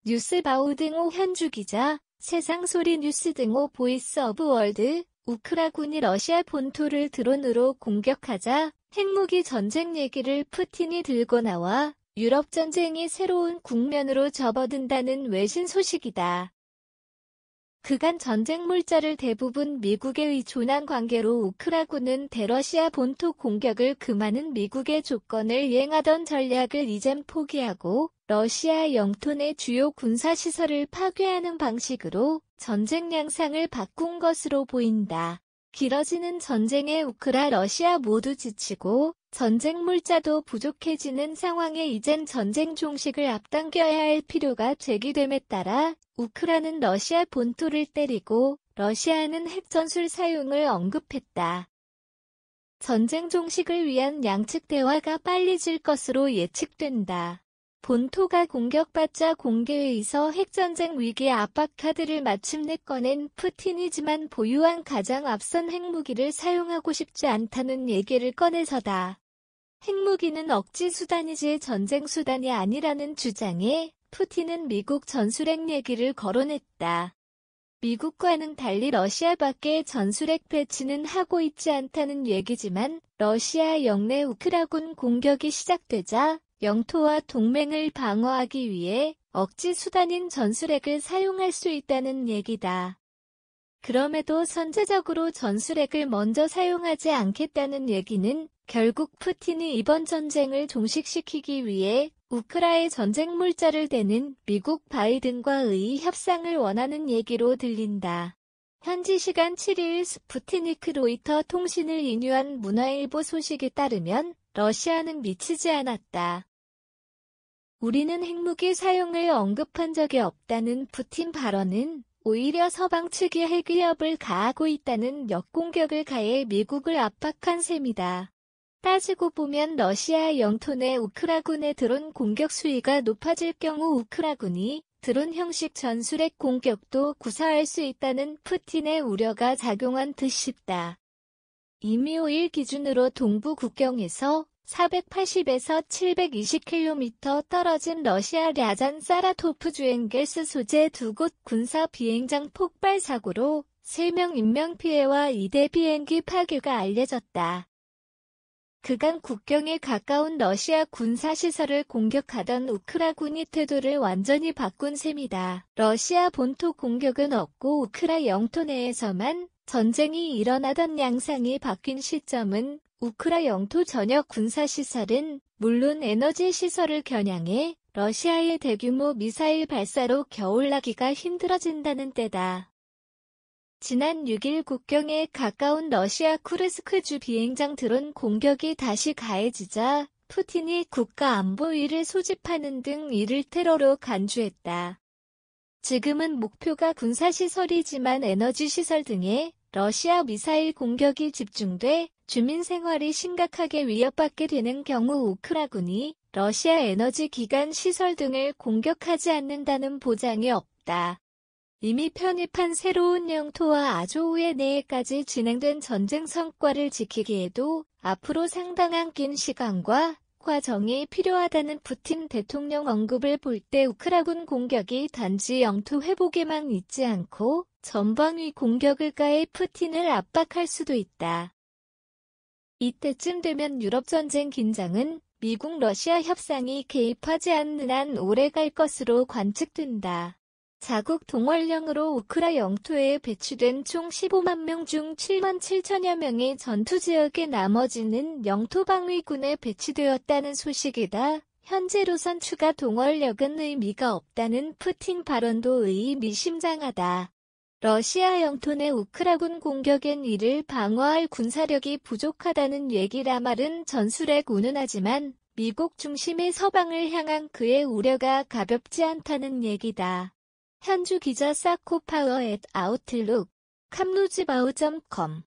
뉴스바우 등호 현주 기자, 세상소리 뉴스 등호 보이스 오브 월드, 우크라군이 러시아 본토를 드론으로 공격하자 핵무기 전쟁 얘기를 푸틴이 들고 나와 유럽 전쟁이 새로운 국면으로 접어든다는 외신 소식이다. 그간 전쟁 물자를 대부분 미국에 의존한 관계로 우크라군은 대러시아 본토 공격을 금하는 미국의 조건을 이행하던 전략을 이젠 포기하고 러시아 영토 내 주요 군사시설을 파괴하는 방식으로 전쟁 양상을 바꾼 것으로 보인다. 길어지는 전쟁에 러시아 모두 지치고 전쟁 물자도 부족해지는 상황에 이젠 전쟁 종식을 앞당겨야 할 필요가 제기됨에 따라 우크라는 러시아 본토를 때리고 러시아는 핵전술 사용을 언급했다. 전쟁 종식을 위한 양측 대화가 빨리질 것으로 예측된다. 본토가 공격받자 공개회의에서 핵전쟁 위기 압박 카드를 마침내 꺼낸 푸틴이지만 보유한 가장 앞선 핵무기를 사용하고 싶지 않다는 얘기를 꺼내서다. 핵무기는 억지 수단이지 전쟁 수단이 아니라는 주장에 푸틴은 미국 전술핵 얘기를 거론했다. 미국과는 달리 러시아 밖에 전술핵 배치는 하고 있지 않다는 얘기지만 러시아 영내 우크라군 공격이 시작되자 영토와 동맹을 방어하기 위해 억지 수단인 전술핵을 사용할 수 있다는 얘기다. 그럼에도 선제적으로 전술핵을 먼저 사용하지 않겠다는 얘기는 결국 푸틴이 이번 전쟁을 종식시키기 위해 우크라의 전쟁 물자를 대는 미국 바이든과의 협상을 원하는 얘기로 들린다. 현지 시간 7일 스푸트니크 로이터 통신을 인유한 문화일보 소식에 따르면 러시아는 미치지 않았다. 우리는 핵무기 사용을 언급한 적이 없다는 푸틴 발언은 오히려 서방 측이 핵 위협을 가하고 있다는 역공격을 가해 미국을 압박한 셈이다. 따지고 보면 러시아 영토 내 우크라군의 드론 공격 수위가 높아질 경우 우크라군이 드론 형식 전술핵 공격도 구사할 수 있다는 푸틴의 우려가 작용한 듯 싶다. 이미 5일 기준으로 동부 국경에서 480에서 720km 떨어진 러시아 랴잔 사라토프 주엔겔스 소재 두 곳 군사 비행장 폭발 사고로 3명 인명피해와 2대 비행기 파괴가 알려졌다. 그간 국경에 가까운 러시아 군사시설을 공격하던 우크라군이 태도를 완전히 바꾼 셈이다. 러시아 본토 공격은 없고 우크라 영토 내에서만 전쟁이 일어나던 양상이 바뀐 시점은 우크라 영토 전역 군사시설은 물론 에너지 시설을 겨냥해 러시아의 대규모 미사일 발사로 겨울나기가 힘들어진다는 때다. 지난 6일 국경에 가까운 러시아 쿠르스크주 비행장 드론 공격이 다시 가해지자 푸틴이 국가안보위를 소집하는 등 이를 테러로 간주했다. 지금은 목표가 군사시설이지만 에너지시설 등에 러시아 미사일 공격이 집중돼 주민 생활이 심각하게 위협받게 되는 경우 우크라군이 러시아 에너지 기관 시설 등을 공격하지 않는다는 보장이 없다. 이미 편입한 새로운 영토와 아조우의 내에까지 진행된 전쟁 성과를 지키기에도 앞으로 상당한 긴 시간과 과정이 필요하다는 푸틴 대통령 언급을 볼 때 우크라군 공격이 단지 영토 회복에만 있지 않고 전방위 공격을 가해 푸틴을 압박할 수도 있다. 이때쯤 되면 유럽 전쟁 긴장은 미국 러시아 협상이 개입하지 않는 한 오래 갈 것으로 관측된다. 자국 동원령으로 우크라 영토에 배치된 총 15만 명 중 7만 7천여 명이 전투지역에 나머지는 영토방위군에 배치되었다는 소식이다. 현재로선 추가 동원력은 의미가 없다는 푸틴 발언도 의미심장하다. 러시아 영토 내 우크라군 공격엔 이를 방어할 군사력이 부족하다는 얘기라 말은 전술핵 운운하지만 미국 중심의 서방을 향한 그의 우려가 가볍지 않다는 얘기다. 현주 기자 사코파워 @아웃룩, 캄루즈바우.com